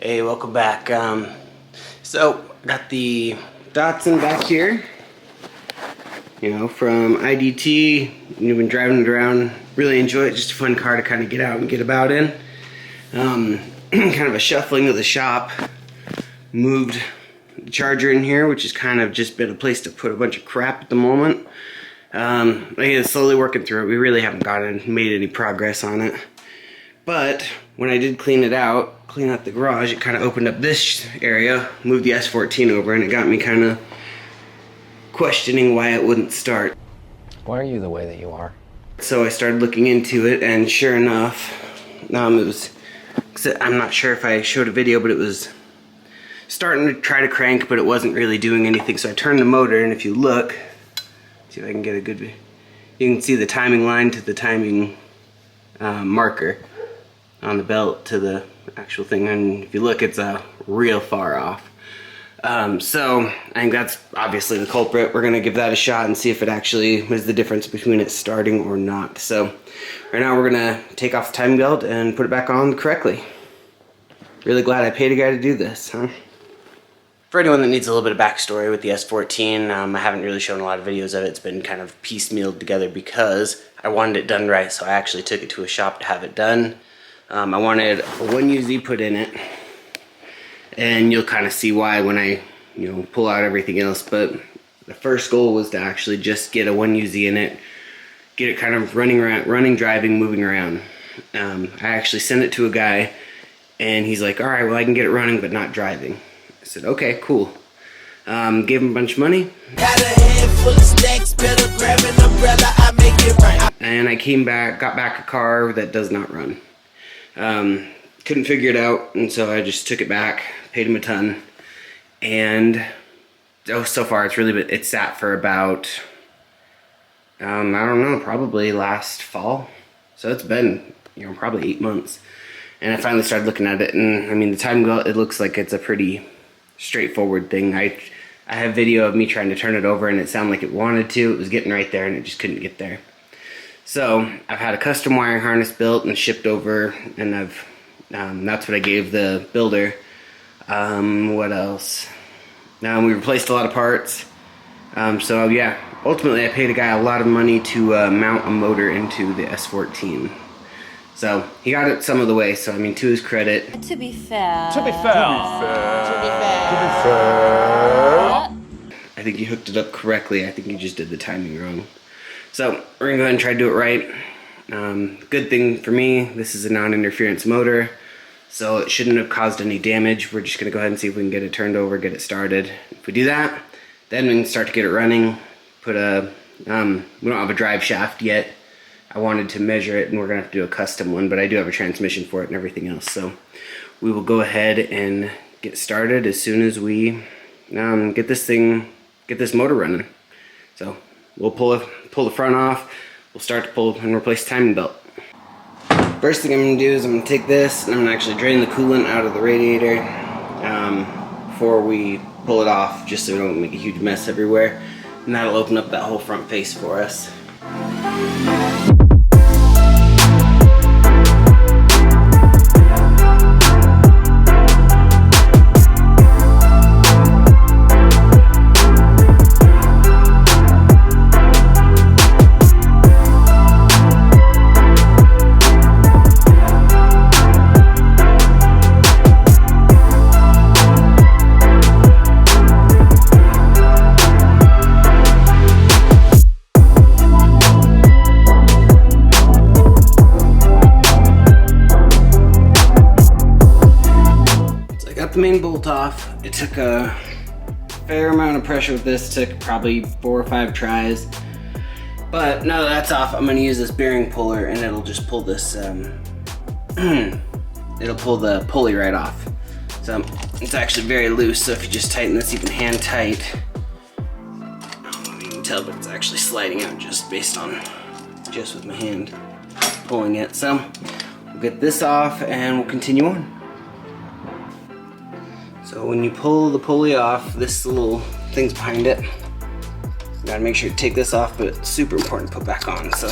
Hey, welcome back. So got the Datsun back here, you know, from IDT. You've been driving it around, really enjoy it. Just a fun car to kind of get out and get about in. Kind of a shuffling of the shop. Moved the charger in here, which has kind of just been a place to put a bunch of crap at the moment. Again, slowly working through it. We really haven't made any progress on it. But when I did clean out the garage, it kind of opened up this area, moved the S14 over, and it got me kind of questioning why it wouldn't start. Why are you the way that you are? So I started looking into it, and sure enough, it was, I'm not sure if I showed a video, but it was starting to try to crank, but it wasn't really doing anything. So I turned the motor, and if you look, see if I can get a good view, you can see the timing line to the timing marker on the belt to the actual thing, and if you look, it's real far off. So I think that's obviously the culprit. We're gonna give that a shot and see if it actually was the difference between it starting or not. So right now we're gonna take off the timing belt and put it back on correctly. Really glad I paid a guy to do this, huh? For anyone that needs a little bit of backstory with the S14, I haven't really shown a lot of videos of it. It's been kind of piecemealed together because I wanted it done right, so I actually took it to a shop to have it done. I wanted a 1UZ put in it, and you'll kind of see why when I, pull out everything else. But the first goal was to actually just get a 1UZ in it, get it kind of running around, driving, moving around. I actually sent it to a guy, and he's like, all right, well, I can get it running but not driving. I said, okay, cool. Gave him a bunch of money. Got a head full of stacks, better grab an umbrella, I make it right. And I came back, got back a car that does not run. Couldn't figure it out, and so I just took it back, paid him a ton, and so far it's sat for about, I don't know, probably last fall. So it's been, probably 8 months. And I finally started looking at it, and I mean, the time belt, it looks like it's a pretty straightforward thing. I have video of me trying to turn it over, and it sounded like it wanted to. It was getting right there, and it just couldn't get there. So I've had a custom wiring harness built and shipped over, and that's what I gave the builder. What else? We replaced a lot of parts. So yeah, ultimately I paid a guy a lot of money to mount a motor into the S14. So he got it some of the way. So I mean, to his credit. To be fair. I think he hooked it up correctly. I think he just did the timing wrong. So we're gonna go ahead and try to do it right. Good thing for me, this is a non-interference motor, so it shouldn't have caused any damage. We're just gonna go ahead and see if we can get it turned over, get it started. If we do that, then we can start to get it running. We don't have a drive shaft yet. I wanted to measure it, and we're gonna have to do a custom one, but I do have a transmission for it and everything else. So we will go ahead and get started as soon as we get this motor running. So we'll pull the front off. We'll start to pull and replace the timing belt. First thing I'm going to do is I'm going to take this and I'm going to actually drain the coolant out of the radiator before we pull it off, just so we don't make a huge mess everywhere. And that'll open up that whole front face for us. The main bolt off. It took a fair amount of pressure with this. It took probably 4 or 5 tries, but now that that's off, I'm going to use this bearing puller, and it'll just pull this it'll pull the pulley right off. So it's actually very loose, so if you just tighten this even hand tight, I don't know if you can tell, but it's actually sliding out just based on with my hand pulling it. So we'll get this off and we'll continue on. So when you pull the pulley off, this little thing's behind it. You gotta make sure to take this off, but it's super important to put back on. So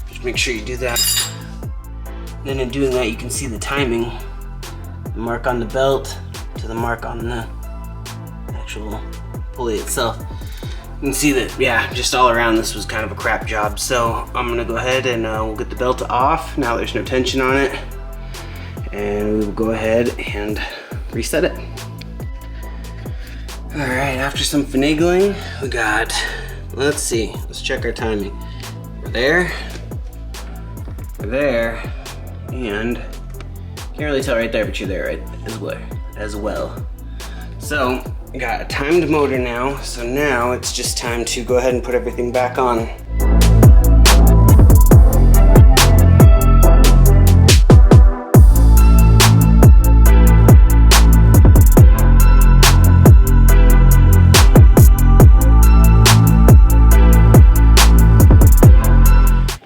just make sure you do that. Then in doing that, you can see the timing the mark on the belt to the mark on the actual pulley itself. You can see that, yeah, just all around this was kind of a crap job. So I'm gonna go ahead and we'll get the belt off. Now there's no tension on it. And we will go ahead and reset it. All right, after some finagling, we got, let's see, let's check our timing. We're there, and can't really tell right there, but you're there right as well. So we got a timed motor now, so now it's just time to go ahead and put everything back on.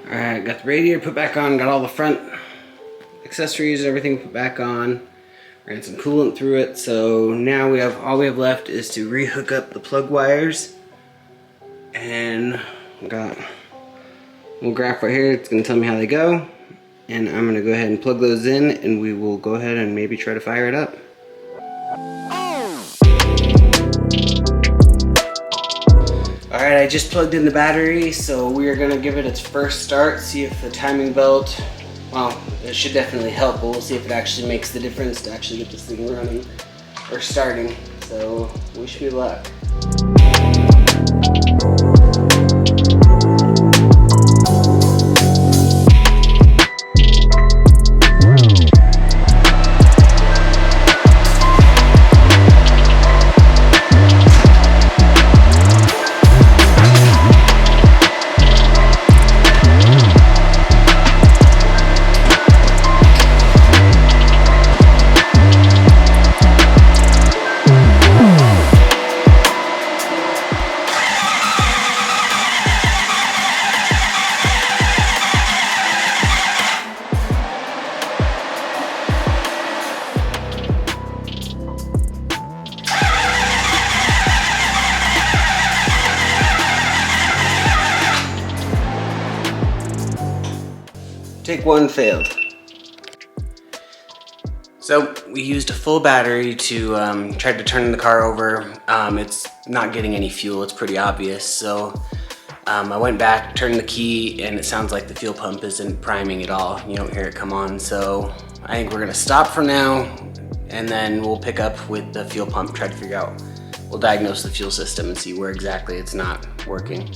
Alright, got the radiator put back on, got all the front accessories and everything put back on. Ran some coolant through it, so now all we have left is to rehook up the plug wires. And we got a little graph right here, it's gonna tell me how they go. And I'm gonna go ahead and plug those in, and we will go ahead and maybe try to fire it up. Alright, I just plugged in the battery, so we are gonna give it its first start, see if the timing belt, well, it should definitely help, but we'll see if it actually makes the difference to actually get this thing running or starting. So wish me luck. Take one failed. So we used a full battery to try to turn the car over. It's not getting any fuel, it's pretty obvious. So I went back, turned the key, and it sounds like the fuel pump isn't priming at all. You don't hear it come on. So I think we're gonna stop for now, and then we'll pick up with the fuel pump, try to figure out, we'll diagnose the fuel system and see where exactly it's not working.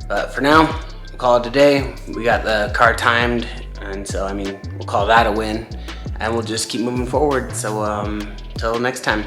But for now, we'll call it a day. We got the car timed, and so, I mean, we'll call that a win, and we'll just keep moving forward. So, till next time.